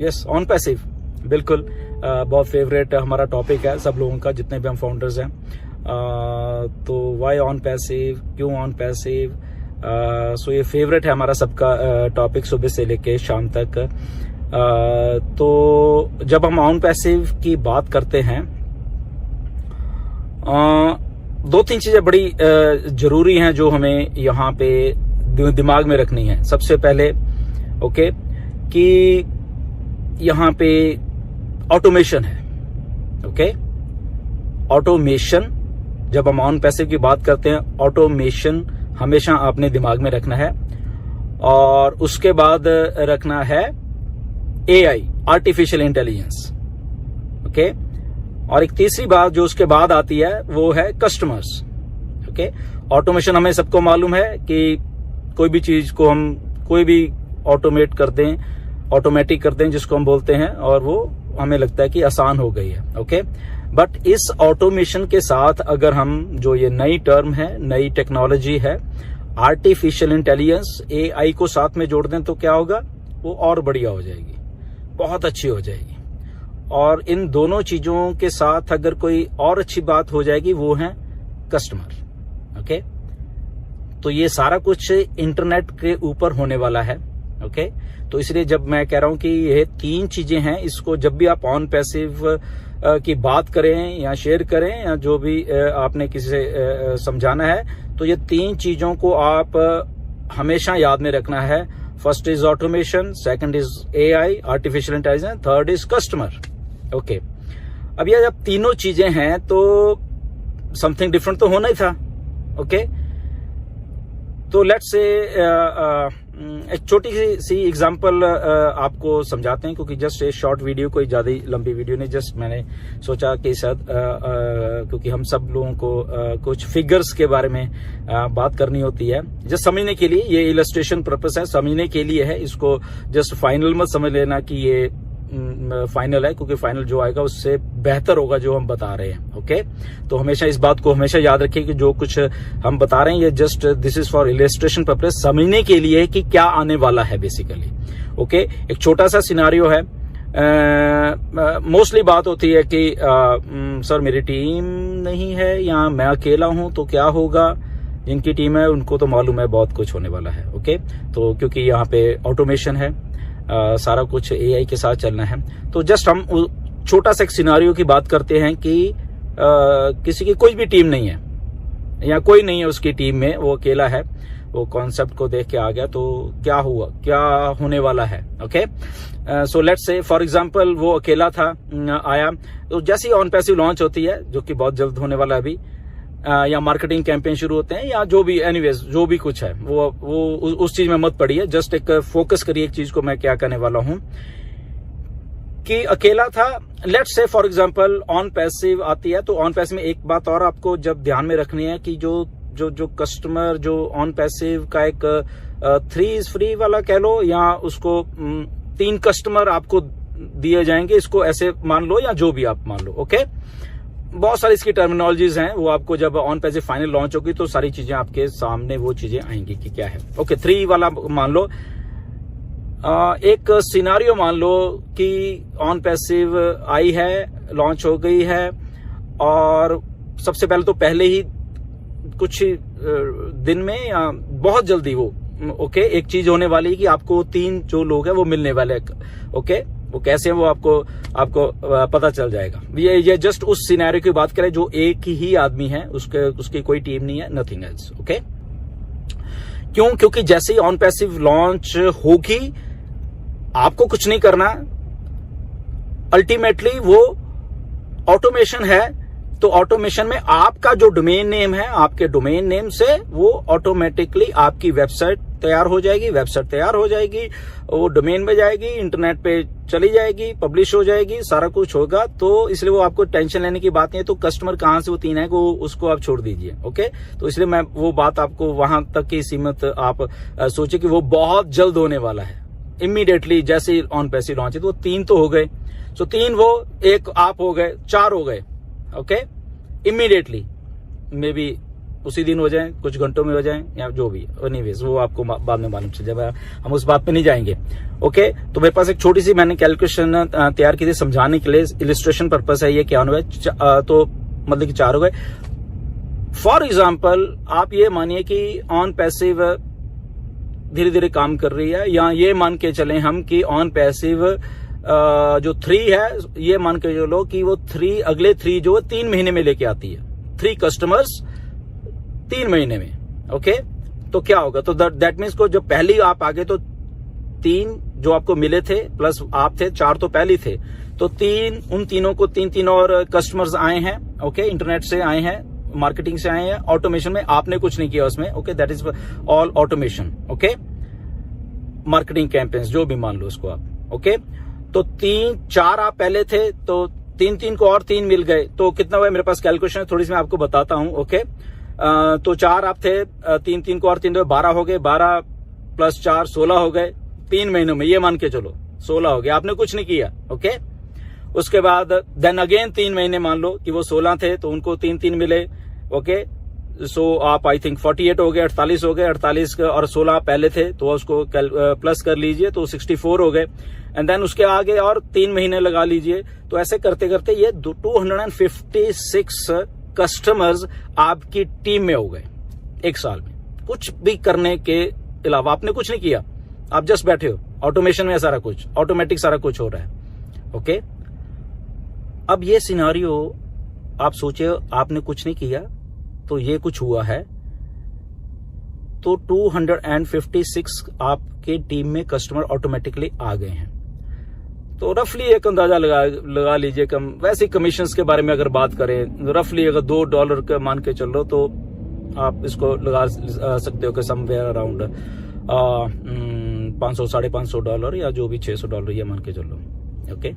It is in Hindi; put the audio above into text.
यस, ऑन पैसिव बिल्कुल बहुत फेवरेट हमारा टॉपिक है सब लोगों का, जितने भी हम फाउंडर्स हैं। तो वाई ऑन पैसिव, क्यों ऑन पैसिव, सो ये फेवरेट है हमारा सबका टॉपिक सुबह से लेके शाम तक। तो जब हम ऑन पैसिव की बात करते हैं, दो तीन चीजें बड़ी जरूरी हैं जो हमें यहाँ पे दिमाग में रखनी है। सबसे पहले ओके कि यहाँ पे ऑटोमेशन है। ओके, ऑटोमेशन, जब हम ऑन पैसिव की बात करते हैं, ऑटोमेशन हमेशा आपने दिमाग में रखना है। और उसके बाद रखना है एआई, आर्टिफिशियल इंटेलिजेंस। ओके, और एक तीसरी बात जो उसके बाद आती है वो है कस्टमर्स। ओके, ऑटोमेशन हमें सबको मालूम है कि कोई भी चीज को हम कोई भी ऑटोमेट कर दें, ऑटोमेटिक कर दें जिसको हम बोलते हैं, और वो हमें लगता है कि आसान हो गई है। ओके, बट इस ऑटोमेशन के साथ अगर हम जो ये नई टर्म है, नई टेक्नोलॉजी है, आर्टिफिशियल इंटेलिजेंस, एआई को साथ में जोड़ दें तो क्या होगा, वो और बढ़िया हो जाएगी, बहुत अच्छी हो जाएगी। और इन दोनों चीजों के साथ अगर कोई और अच्छी बात हो जाएगी वो है कस्टमर। ओके, तो ये सारा कुछ इंटरनेट के ऊपर होने वाला है। ओके, तो इसलिए जब मैं कह रहा हूं कि ये तीन चीजें हैं, इसको जब भी आप ऑन पैसिव की बात करें या शेयर करें या जो भी आपने किसी से समझाना है, तो ये तीन चीजों को आप हमेशा याद में रखना है। First is automation, second is AI, artificial intelligence, third is customer. Okay, अब ये जब तीनों चीजें हैं तो समथिंग डिफरेंट तो होना ही था। ओके, तो लेट्स से एक छोटी सी एग्जांपल आपको समझाते हैं, क्योंकि जस्ट एक शॉर्ट वीडियो, कोई ज्यादा लंबी वीडियो नहीं, जस्ट मैंने सोचा कि शायद क्योंकि हम सब लोगों को कुछ फिगर्स के बारे में बात करनी होती है, जस्ट समझने के लिए, ये इलस्ट्रेशन पर्पस है, समझने के लिए है। इसको जस्ट फाइनल मत समझ लेना कि ये फाइनल है, क्योंकि फाइनल जो आएगा उससे बेहतर होगा जो हम बता रहे हैं। ओके, तो हमेशा इस बात को हमेशा याद रखिए कि जो कुछ हम बता रहे हैं ये just this is for illustration purpose, समझने के लिए कि क्या आने वाला है बेसिकली। ओके, एक छोटा सा सिनारियो है। मोस्टली बात होती है कि सर मेरी टीम नहीं है या मैं अकेला हूं तो क्या होगा। जिनकी टीम है उनको तो मालूम है बहुत कुछ होने वाला है। ओके, तो क्योंकि यहाँ पे ऑटोमेशन है, सारा कुछ एआई के साथ चलना है, तो जस्ट हम छोटा सा एक सिनारियो की बात करते हैं कि किसी की कोई भी टीम नहीं है या कोई नहीं है उसकी टीम में, वो अकेला है, वो कॉन्सेप्ट को देख के आ गया, तो क्या हुआ, क्या होने वाला है। Okay, so let's say for example वो अकेला था, आया, तो जैसे ही ऑन पैसिव लॉन्च होती है, जो कि बहुत जल्द होने वाला है अभी, या मार्केटिंग कैंपेन शुरू होते हैं या जो भी, एनीवेज जो भी कुछ है, वो उस चीज में मत पड़िए, जस्ट एक फोकस करिए एक चीज को मैं क्या करने वाला हूं कि अकेला था। Let's say for example on passive आती है, तो ऑन पैसिव में एक बात और आपको जब ध्यान में रखनी है कि जो कस्टमर, जो ऑन पैसिव का एक 3 इज फ्री वाला कह लो, या उसको 3 कस्टमर आपको दिए जाएंगे, इसको ऐसे मान लो या जो भी आप मान लो। ओके, बहुत सारी इसकी टर्मिनोलॉजीज हैं, वो आपको जब ऑन पैसिव फाइनल लॉन्च होगी तो सारी चीजें आपके सामने वो चीजें आएंगी कि क्या है। ओके, 3 वाला मान लो, एक सिनारियो मान लो कि ऑन पैसिव आई है, लॉन्च हो गई है, और सबसे पहले तो पहले ही कुछ दिन में या बहुत जल्दी वो ओके एक चीज होने वाली है कि आपको 3 जो लोग हैं वो मिलने वाले हैं। ओके, वो कैसे हैं वो आपको पता चल जाएगा। ये जस्ट उस सिनेरियो की बात करें जो एक ही आदमी है, उसकी कोई टीम नहीं है, नथिंग एल्स। ओके, क्यों? क्योंकि जैसे ही ऑन पैसिव लॉन्च होगी, आपको कुछ नहीं करना, अल्टीमेटली वो ऑटोमेशन है, तो ऑटोमेशन में आपका जो डोमेन नेम है, आपके डोमेन नेम से वो ऑटोमेटिकली आपकी वेबसाइट तैयार हो जाएगी, वेबसाइट तैयार हो जाएगी, वो डोमेन में जाएगी, इंटरनेट पे चली जाएगी, पब्लिश हो जाएगी, सारा कुछ होगा। तो इसलिए वो आपको टेंशन लेने की बात नहीं है। तो कस्टमर कहां से वो 3 है वो उसको आप छोड़ दीजिए। ओके, तो इसलिए मैं वो बात आपको वहां तक की सीमित आप सोचे कि वो बहुत जल्द होने वाला है, इमीडिएटली जैसे ही ऑन पैसिव लॉन्च है। तो 3 तो हो गए, सो 3 वो, एक आप हो गए, 4 हो गए। ओके, इमीडिएटली मे बी उसी दिन हो जाए, कुछ घंटों में हो जाए, या जो भी, एनीवेज वो आपको बाद में मालूम चल जाएगा, हम उस बात पे नहीं जाएंगे। ओके, तो मेरे पास एक छोटी सी मैंने कैलकुलेशन तैयार की थी समझाने के लिए, इलिस्ट्रेशन पर्पस है ये। क्या हुआ, तो मतलब कि 4 हो गए। फॉर एग्जाम्पल आप ये मानिए कि ऑन पैसिव धीरे धीरे काम कर रही है, या ये मान के चलें हम कि ऑन पैसिव जो 3 है, ये मान के चलो कि वो 3 अगले 3 जो 3 महीने में लेके आती है, 3 कस्टमर्स 3 महीने में। ओके, तो क्या होगा, तो दैट मीन्स को जो पहली आप आगे, तो 3 जो आपको मिले थे प्लस आप थे, 4 तो पहले थे, तो 3 उन तीनों को 3 और कस्टमर्स आए हैं। ओके, इंटरनेट से आए हैं, मार्केटिंग से आए हैं, ऑटोमेशन में आपने कुछ नहीं किया उसमें। Okay, that is all automation. Okay, marketing campaigns जो भी मान लो उसको आप। ओके, तो 4 आप पहले थे, तो 3 को और 3 मिल गए, तो कितना हुआ, मेरे पास कैलकुलेशन है थोड़ी सी, मैं आपको बताता हूं। ओके, तो 4 आप थे, 3 को और 3 12 हो गए, 12 प्लस 4 16 हो गए 3 महीनों में, ये मान के चलो 16 हो गया, आपने कुछ नहीं किया। ओके, उसके बाद देन अगेन 3 महीने मान लो कि वो 16 थे, तो उनको 3 मिले। ओके, सो आप आई थिंक 48 हो गए, 48 हो गए, 48 और 16 पहले थे, तो उसको प्लस कर लीजिए, तो 64 हो गए। एंड देन उसके आगे और 3 महीने लगा लीजिए, तो ऐसे करते करते ये 256 कस्टमर्स आपकी टीम में हो गए 1 साल में, कुछ भी करने के अलावा। आपने कुछ नहीं किया, आप जस्ट बैठे हो, ऑटोमेशन में सारा कुछ, ऑटोमेटिक सारा कुछ हो रहा है। ओके, अब ये सिनारियो आप सोचिए, आपने कुछ नहीं किया तो ये कुछ हुआ है, तो 256 आपके टीम में कस्टमर ऑटोमेटिकली आ गए हैं। तो रफली एक अंदाजा लगा लीजिए, कम वैसे कमीशंस के बारे में अगर बात करें, रफली अगर $2 का मान के चल रहे हो, तो आप इसको लगा सकते हो कि समवेयर अराउंड $500 $550 या जो भी $600 ये मान के चलो। ओके,